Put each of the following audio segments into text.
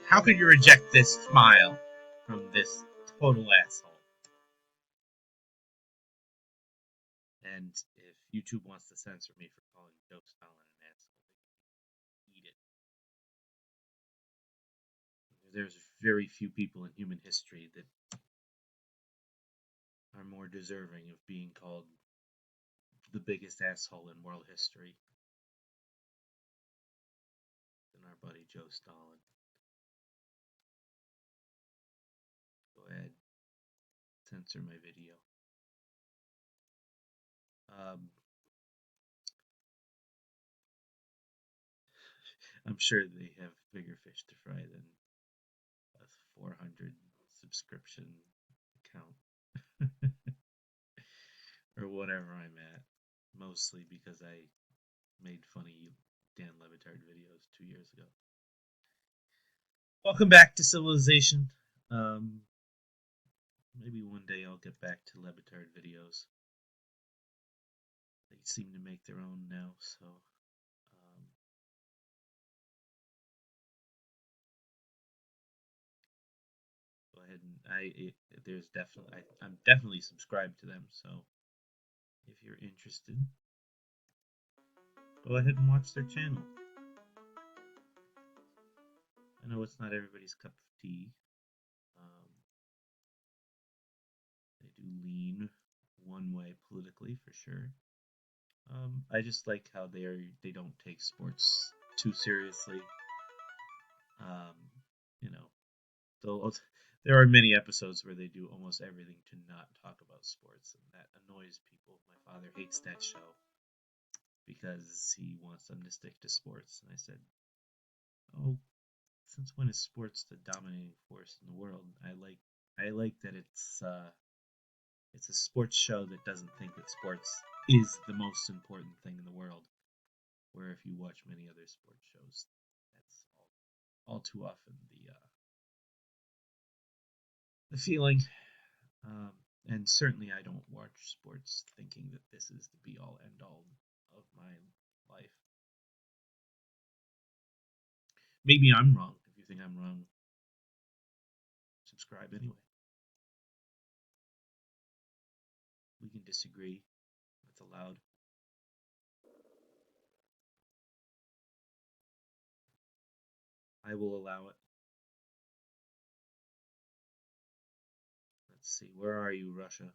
How could you reject this smile from this total asshole? And if YouTube wants to censor me for calling Joe Stalin an asshole, they can eat it. There's very few people in human history that are more deserving of being called the biggest asshole in world history than our buddy Joe Stalin. Go ahead, censor my video. I'm sure they have bigger fish to fry than a 400 subscription account or whatever I'm at. Mostly because I made funny Dan LeBatard videos 2 years ago. Welcome back to Civilization. Maybe one day I'll get back to LeBatard videos. They seem to make their own now, so go ahead and I'm definitely subscribed to them. So if you're interested, go ahead and watch their channel. I know it's not everybody's cup of tea. They do lean one way politically for sure. I just like how they don't take sports too seriously. You know, there are many episodes where they do almost everything to not talk about sports, and that annoys people. My father hates that show because he wants them to stick to sports. And I said, "Oh, since when is sports the dominating force in the world? I like that it's a sports show that doesn't think that sports is the most important thing in the world. Where if you watch many other sports shows, that's all too often the feeling. And certainly I don't watch sports thinking that this is the be all end all of my life. Maybe I'm wrong. If you think I'm wrong, subscribe anyway. We can disagree. That's allowed. I will allow it. Let's see. Where are you, Russia?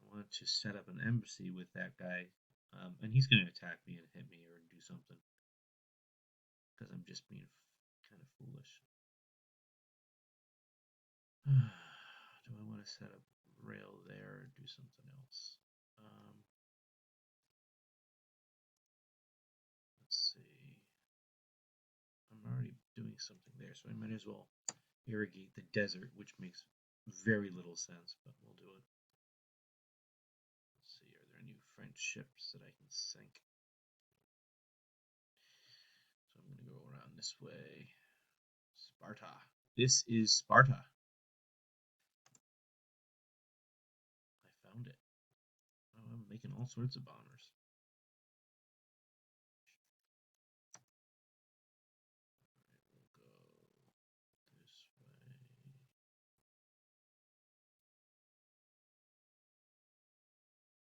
I want to set up an embassy with that guy. And he's going to attack me and hit me or do something. Because I'm just being kind of foolish. Do I want to set up rail there or do something else? Let's see. I'm already doing something there, so I might as well irrigate the desert, which makes very little sense, but we'll do it. Let's see, are there any French ships that I can sink? So I'm going to go around this way. Sparta. This is Sparta. I found it. Oh, I'm making all sorts of bombers.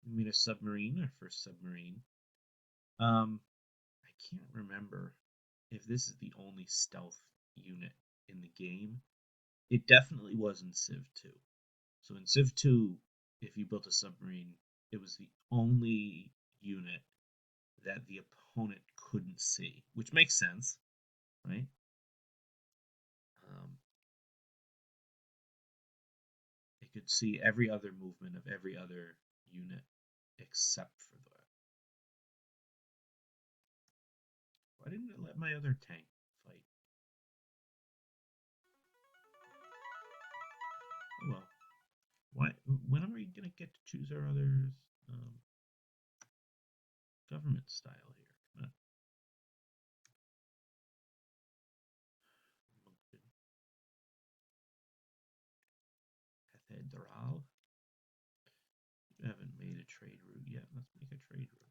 We meet a submarine, our first submarine. I can't remember if this is the only stealth unit in the game. It definitely was in Civ 2. So in Civ 2, if you built a submarine, it was the only unit that the opponent couldn't see, which makes sense, right? It could see every other movement of every other unit except for that. Why didn't it let my other tank fight? Oh well. When are we going to get to choose our other government style here? Come on. Cathedral. You haven't made a trade route yet. Let's make a trade route.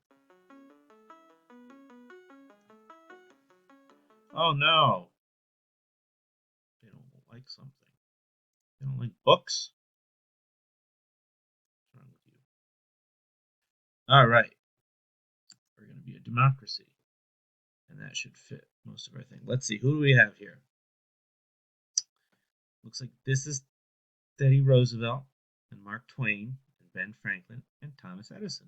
Oh no, they don't like something. They don't like books. What's wrong with you? All right, we're going to be a democracy, and that should fit most of our thing. Let's see, who do we have here? Looks like this is Teddy Roosevelt and Mark Twain and Ben Franklin and Thomas Edison.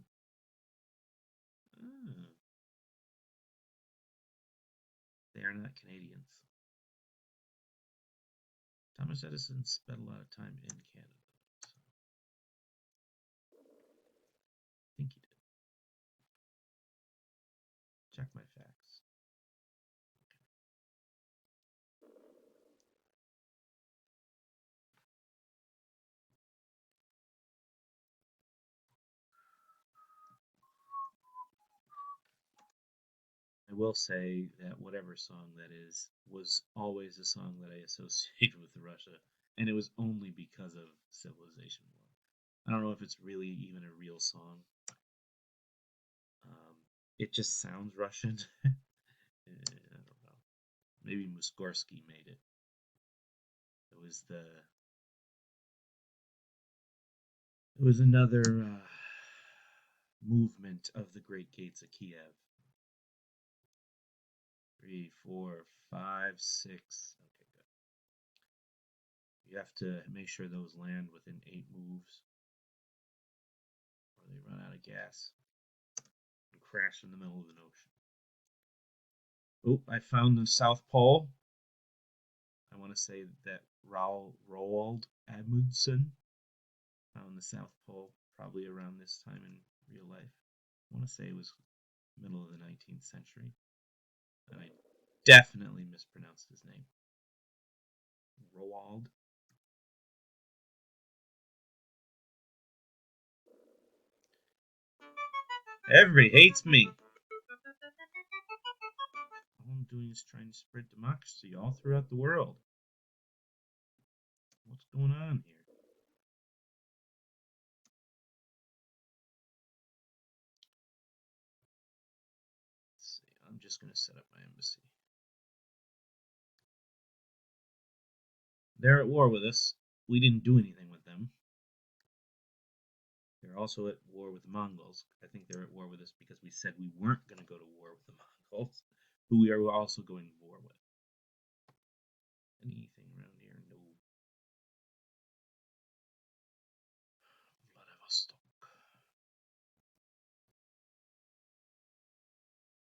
Ah, they are not Canadians. Thomas Edison spent a lot of time in Canada, so I think he did. Check my facts. I will say that whatever song that is was always a song that I associated with Russia, and it was only because of Civilization War. I don't know if it's really even a real song. Um, it just sounds Russian. I don't know. Maybe Mussorgsky made it. It was the. It was another movement of the Great Gates of Kiev. 3, 4, 5, 6. Okay, good. You have to make sure those land within 8 moves, or they run out of gas and crash in the middle of an ocean. Oh, I found the South Pole. I want to say that Roald Amundsen found the South Pole probably around this time in real life. I want to say it was middle of the 19th century. And I definitely mispronounced his name. Roald. Everybody hates me. All I'm doing is trying to spread democracy all throughout the world. What's going on here? Let's see. I'm just going to set up my embassy. They're at war with us. We didn't do anything with them. They're also at war with the Mongols. I think they're at war with us because we said we weren't going to go to war with the Mongols, who we are also going to war with. Anything around here? No. Vladivostok.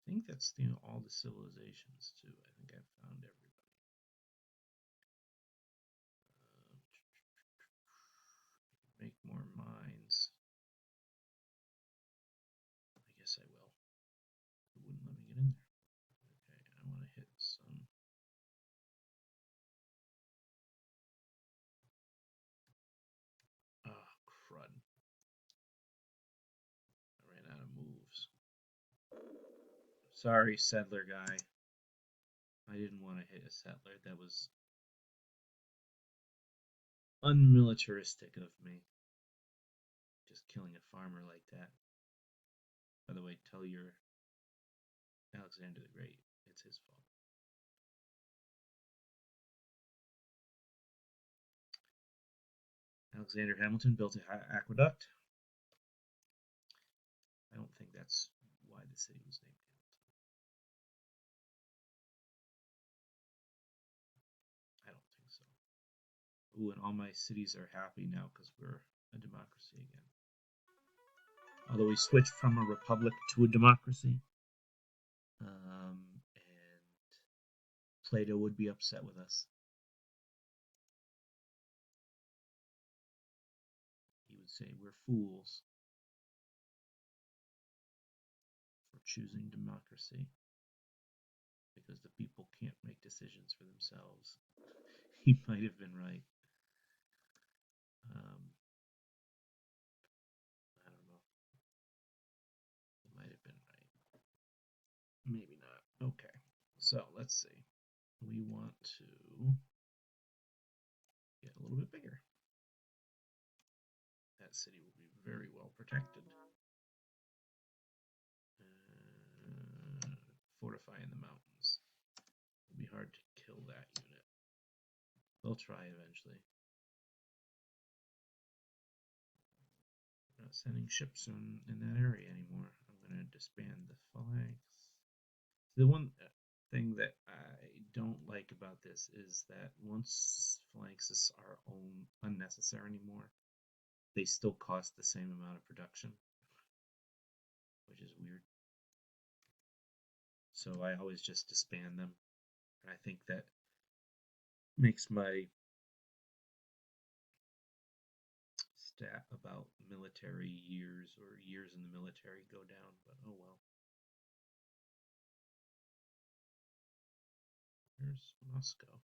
I think that's all the civilizations too. I think I've found everybody. Make more mines. I guess I will. It wouldn't let me get in there. Okay, I want to hit some. Oh, crud. I ran out of moves. Sorry, settler guy. I didn't want to hit a settler. That was unmilitaristic of me. Just killing a farmer like that. By the way, tell your Alexander the Great it's his fault. Alexander Hamilton built an aqueduct. I don't think that's why the city was named Hamilton. I don't think so. Ooh, and all my cities are happy now because we're a democracy again. Although we switched from a republic to a democracy. And Plato would be upset with us. He would say we're fools for choosing democracy because the people can't make decisions for themselves. He might have been right. Um, I don't know. He might have been right. Maybe not. Okay. So let's see. We want to get a little bit bigger. That city will be very well protected. Fortifying the mountains will hard to kill that unit. They'll try eventually. I'm not sending ships in that area anymore. I'm going to disband the phalanx. The one thing that I don't like about this is that once phalanxes are unnecessary anymore, they still cost the same amount of production, which is weird. So I always just disband them. And I think that makes my stat about military years or years in the military go down, but oh well. Here's Moscow.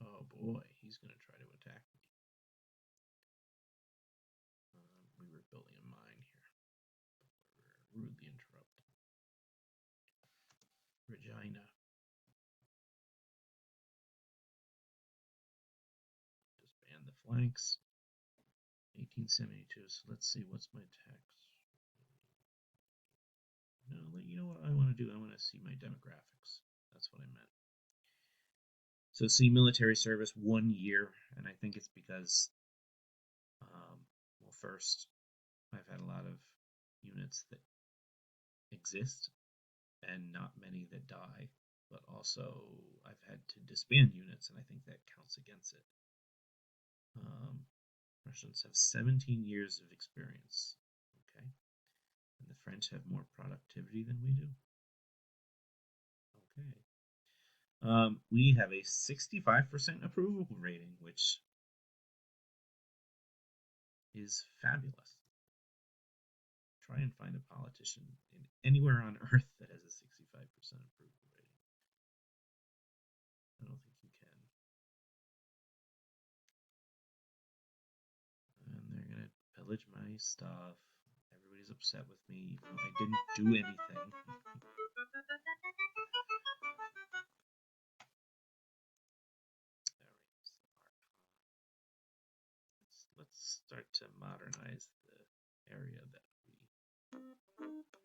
Oh boy, he's going to try to attack me. We were building a mine here. We were rudely interrupted. Regina. Disband the flanks. 1872. So let's see, what's my tax? No, you know what I want to do? I want to see my demographics. That's what I meant. So see military service 1 year, and I think it's because, well, first, I've had a lot of units that exist and not many that die, but also I've had to disband units, and I think that counts against it. Russians have 17 years of experience, okay, and the French have more productivity than we do. Okay. We have a 65% approval rating, which is fabulous. Try and find a politician anywhere on earth that has a 65% approval rating. I don't think you can. And they're going to pillage my stuff. Everybody's upset with me, even though I didn't do anything. Let's start to modernize the area that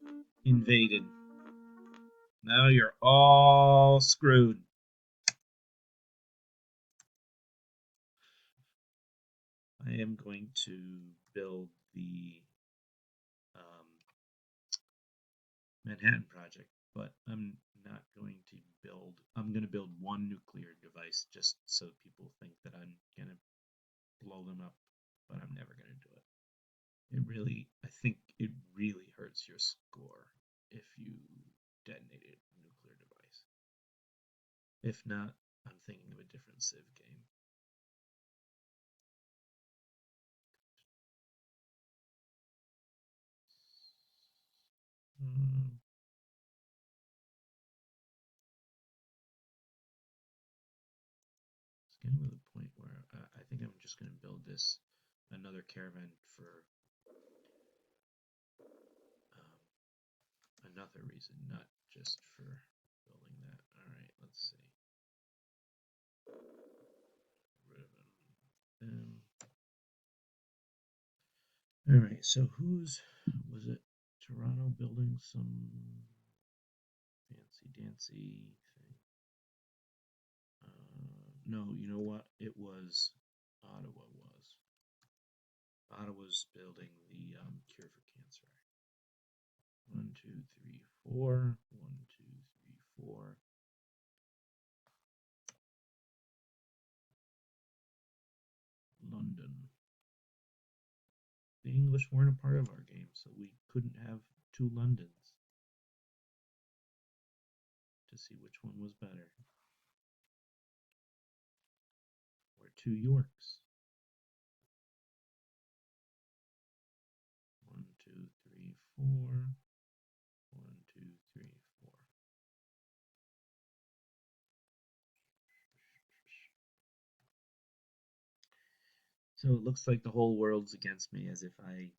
we invaded. Now you're all screwed. I am going to build the Manhattan Project, but I'm not going to build. I'm going to build one nuclear device just so people think that I'm going to blow them up, but I'm never going to do it. I think it really hurts your score if you detonate a nuclear device. If not, I'm thinking of a different Civ game. It's getting to the point where I think I'm just going to build another caravan for another reason, not just for building that. Alright, let's see. Rid of them. Alright, so was it Toronto building some fancy-dancy thing? No, you know what? It was Ottawa Ottawa's building the cure for cancer. 1, 2, 3, 4. 1, 2, 3, 4. London. The English weren't a part of our game, so we couldn't have 2 Londons to see which one was better. Or 2 Yorks. 1, 2, 3, 4. 1, 2, 3, 4. So it looks like the whole world's against me, as if I,